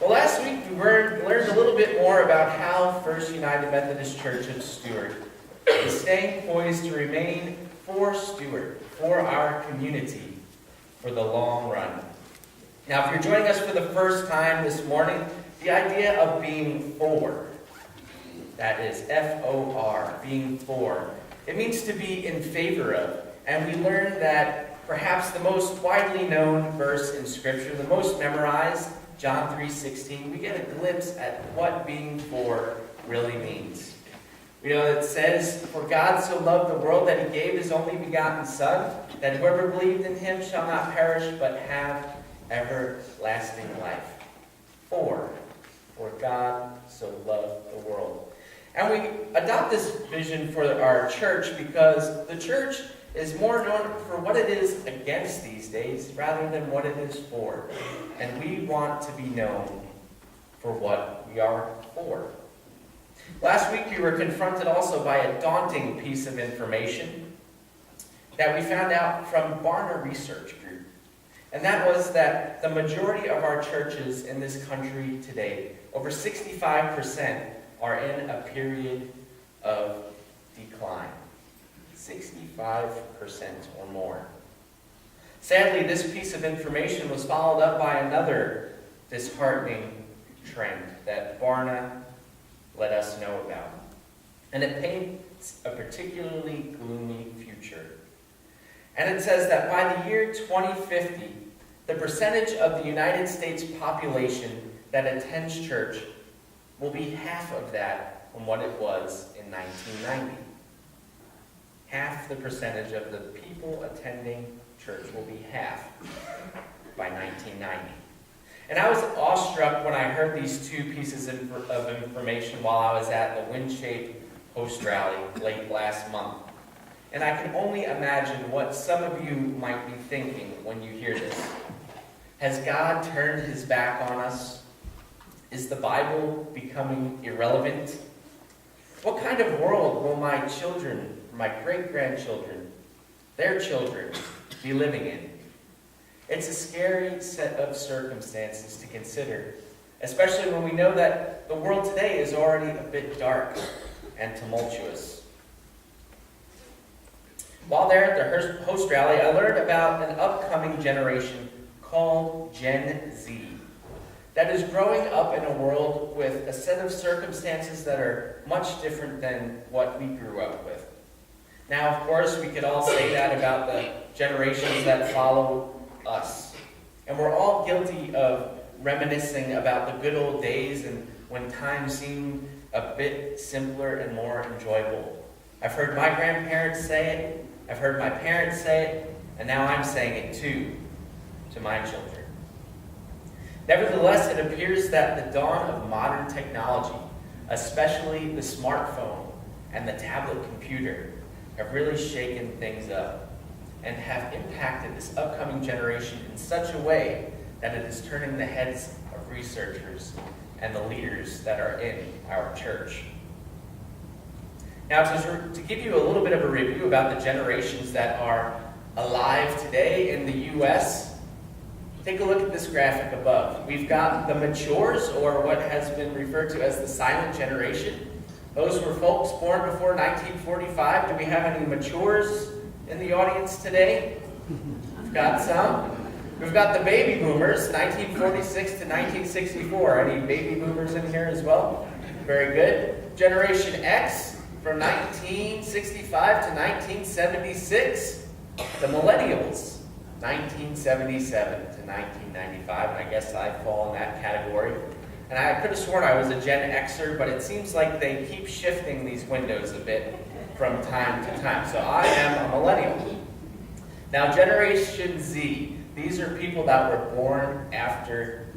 Well, last week we learned a little bit more about how First United Methodist Church of Stewart is staying poised to remain for Stewart, for our community, for the long run. Now, if you're joining us for the first time this morning, the idea of being for, that is F-O-R, being for, it means to be in favor of. And we learned that perhaps the most widely known verse in Scripture, the most memorized, John 3:16, we get a glimpse at what being for really means. You know, it says, "For God so loved the world that he gave his only begotten Son, that whoever believed in him shall not perish, but have everlasting life." For God so loved the world. And we adopt this vision for our church because the church is more known for what it is against these days rather than what it is for. And we want to be known for what we are for. Last week we were confronted also by a daunting piece of information that we found out from Barna Research Group. And that was that the majority of our churches in this country today, over 65%, are in a period of decline. 65% or more. Sadly, this piece of information was followed up by another disheartening trend that Barna let us know about. And it paints a particularly gloomy future. And it says that by the year 2050, the percentage of the United States population that attends church will be half of that from what it was in 1990. Half the percentage of the people attending church will be half by 1990. And I was awestruck when I heard these two pieces of information while I was at the Windshape Host Rally late last month. And I can only imagine what some of you might be thinking when you hear this. Has God turned his back on us? Is the Bible becoming irrelevant? What kind of world will my children, my great-grandchildren, their children, be living in? It's a scary set of circumstances to consider, especially when we know that the world today is already a bit dark and tumultuous. While there at the host rally, I learned about an upcoming generation called Gen Z that is growing up in a world with a set of circumstances that are much different than what we grew up with. Now, of course, we could all say that about the generations that follow us. And we're all guilty of reminiscing about the good old days and when times seemed a bit simpler and more enjoyable. I've heard my grandparents say it, I've heard my parents say it, and now I'm saying it too, to my children. Nevertheless, it appears that the dawn of modern technology, especially the smartphone and the tablet computer, have really shaken things up and have impacted this upcoming generation in such a way that it is turning the heads of researchers and the leaders that are in our church. Now, to give you a little bit of a review about the generations that are alive today in the U.S., take a look at this graphic above. We've got the matures, or what has been referred to as the silent generation. Those were folks born before 1945. Do we have any matures in the audience today? We've got some. We've got the baby boomers, 1946 to 1964. Any baby boomers in here as well? Very good. Generation X from 1965 to 1976. The millennials, 1977 to 1995. And I guess I fall in that category. And I could have sworn I was a Gen Xer, but it seems like they keep shifting these windows a bit from time to time. So I am a millennial. Now, Generation Z, these are people that were born after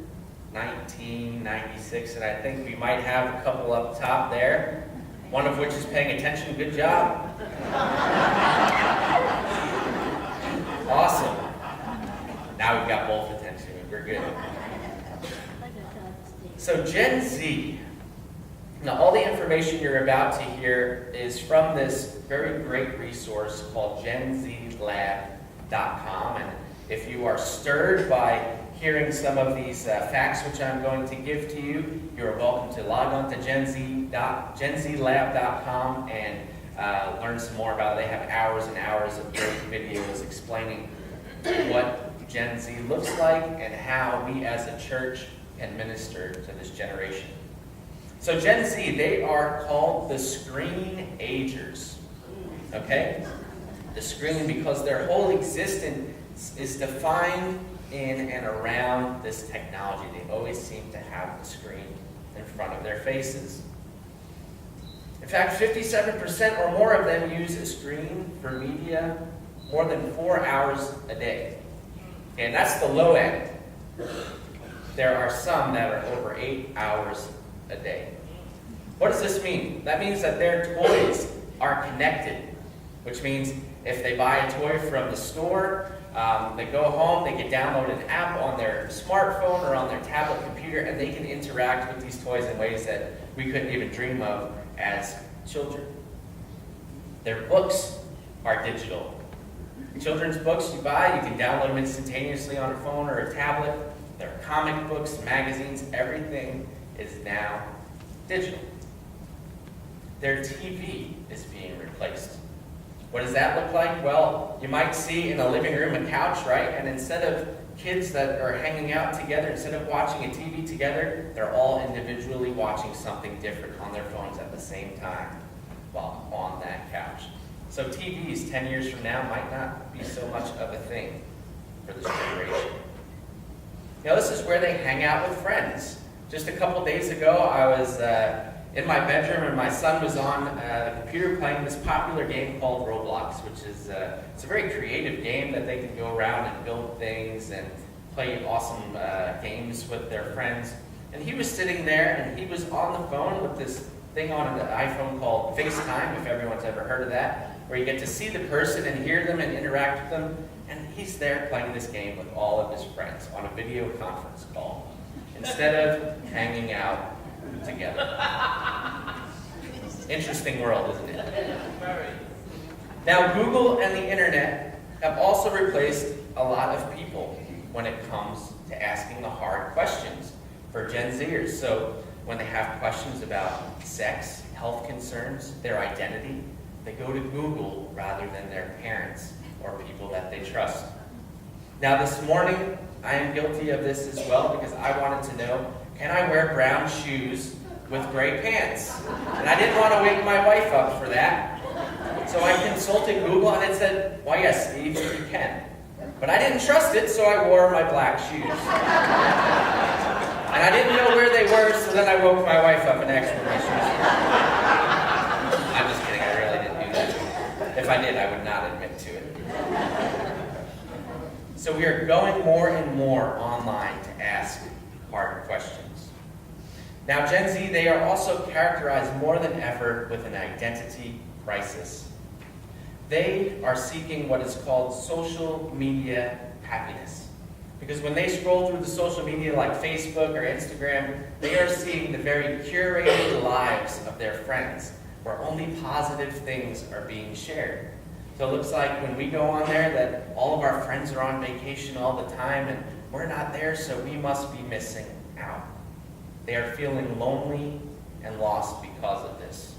1996, and I think we might have a couple up top there, one of which is paying attention. Good job. Awesome. Now we've got both attention. We're good. So Gen Z, now all the information you're about to hear is from this very great resource called genzlab.com. And if you are stirred by hearing some of these facts which I'm going to give to you, you're welcome to log on to genzlab.com and learn some more about it. They have hours and hours of great videos explaining what Gen Z looks like and how we as a church can minister to this generation. So Gen Z, they are called the screen agers. Okay? The screen, because their whole existence is defined in and around this technology. They always seem to have the screen in front of their faces. In fact, 57% or more of them use a screen for media more than 4 hours a day. And that's the low end. There are some that are over 8 hours a day. What does this mean? That means that their toys are connected, which means if they buy a toy from the store, they go home, they can download an app on their smartphone or on their tablet computer, and they can interact with these toys in ways that we couldn't even dream of as children. Their books are digital. Children's books you buy, you can download them instantaneously on a phone or a tablet. There are comic books, magazines, everything is now digital. Their TV is being replaced. What does that look like? Well, you might see in a living room a couch, right? And instead of kids that are hanging out together, instead of watching a TV together, they're all individually watching something different on their phones at the same time while on that couch. So TVs 10 years from now might not be so much of a thing for this generation. You know, this is where they hang out with friends. Just a couple days ago, I was in my bedroom and my son was on the computer playing this popular game called Roblox, which is it's a very creative game that they can go around and build things and play awesome games with their friends. And he was sitting there and he was on the phone with this thing on an iPhone called FaceTime, if everyone's ever heard of that, where you get to see the person and hear them and interact with them. And he's there playing this game with all of his friends on a video conference call instead of hanging out together. Interesting world, isn't it? Now, Google and the internet have also replaced a lot of people when it comes to asking the hard questions for Gen Zers. So when they have questions about sex, health concerns, their identity, they go to Google rather than their parents or people that they trust. Now this morning, I am guilty of this as well because I wanted to know, can I wear brown shoes with gray pants? And I didn't want to wake my wife up for that. So I consulted Google and it said, why yes, Steve, you can. But I didn't trust it, so I wore my black shoes. And I didn't know where they were, so then I woke my wife up and asked where my shoes were. I'm just kidding, I really didn't do that. If I did, I would not admit to it. So we are going more and more online to ask hard questions. Now, Gen Z, they are also characterized more than ever with an identity crisis. They are seeking what is called social media happiness. Because when they scroll through the social media like Facebook or Instagram, they are seeing the very curated lives of their friends, where only positive things are being shared. So it looks like when we go on there that all of our friends are on vacation all the time and we're not there, so we must be missing out. They are feeling lonely and lost because of this.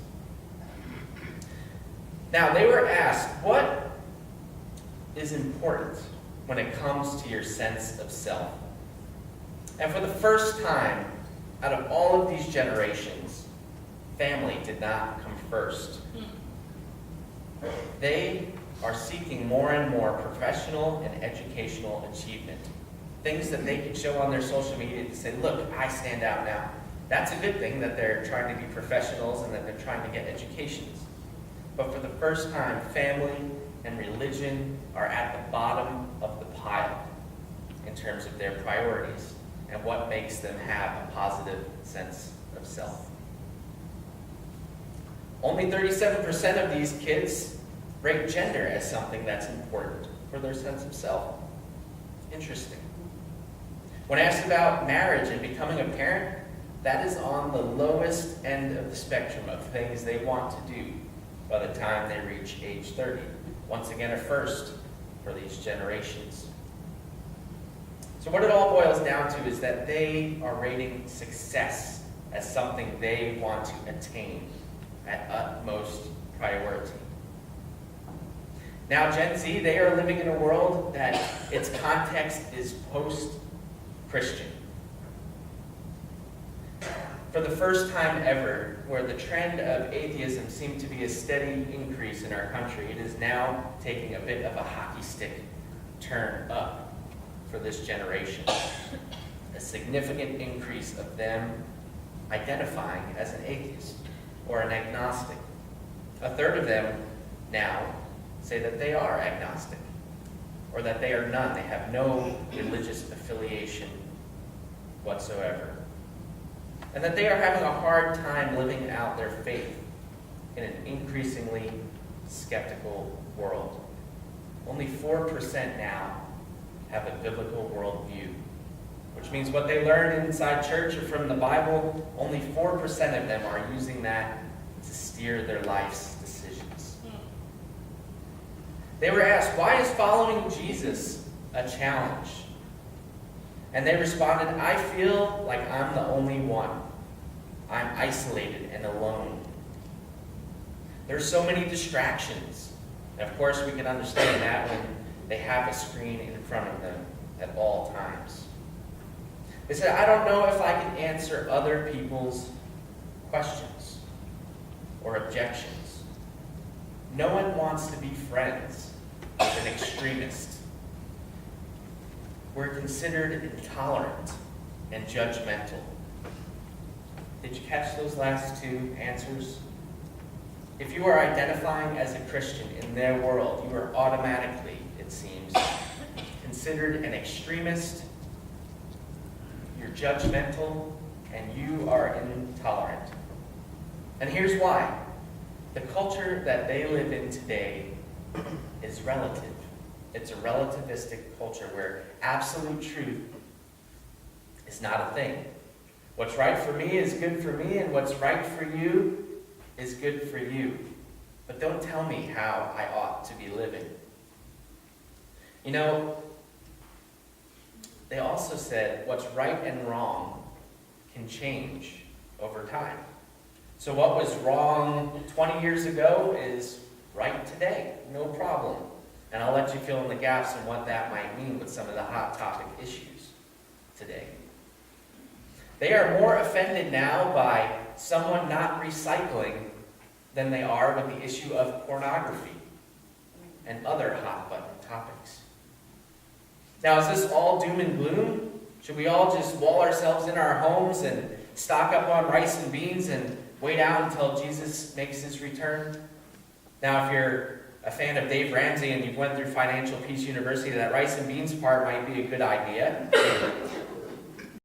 Now, they were asked, what is important when it comes to your sense of self? And for the first time, out of all of these generations, family did not come first. They are seeking more and more professional and educational achievement. Things that they can show on their social media to say, look, I stand out now. That's a good thing that they're trying to be professionals and that they're trying to get educations. But for the first time, family and religion are at the bottom of the pile in terms of their priorities and what makes them have a positive sense of self. Only 37% of these kids rate gender as something that's important for their sense of self. Interesting. When asked about marriage and becoming a parent, that is on the lowest end of the spectrum of things they want to do by the time they reach age 30. Once again, a first for these generations. So what it all boils down to is that they are rating success as something they want to attain at utmost priority. Now, Gen Z, they are living in a world that its context is post-Christian. For the first time ever, where the trend of atheism seemed to be a steady increase in our country, it is now taking a bit of a hockey stick turn up for this generation. A significant increase of them identifying as an atheist or an agnostic. A third of them now say that they are agnostic, or that they are none. They have no religious affiliation whatsoever. And that they are having a hard time living out their faith in an increasingly skeptical world. Only 4% now have a biblical worldview, which means what they learn inside church or from the Bible, only 4% of them are using that to steer their life's decisions. They were asked, why is following Jesus a challenge? And they responded, I feel like I'm the only one. I'm isolated and alone. There's so many distractions. And of course, we can understand that when they have a screen in front of them at all times. They said, I don't know if I can answer other people's questions or objections. No one wants to be friends with an extremist. We're considered intolerant and judgmental. Did you catch those last two answers? If you are identifying as a Christian in their world, you are automatically, it seems, considered an extremist, you're judgmental, and you are intolerant. And here's why. The culture that they live in today is relative. It's a relativistic culture where absolute truth is not a thing. What's right for me is good for me, and what's right for you is good for you. But don't tell me how I ought to be living. You know, they also said what's right and wrong can change over time. So what was wrong 20 years ago is right today, no problem. And I'll let you fill in the gaps on what that might mean with some of the hot topic issues today. They are more offended now by someone not recycling than they are with the issue of pornography and other hot button topics. Now, is this all doom and gloom? Should we all just wall ourselves in our homes and stock up on rice and beans and wait out until Jesus makes his return? Now, if you're a fan of Dave Ramsey and you've went through Financial Peace University, that rice and beans part might be a good idea.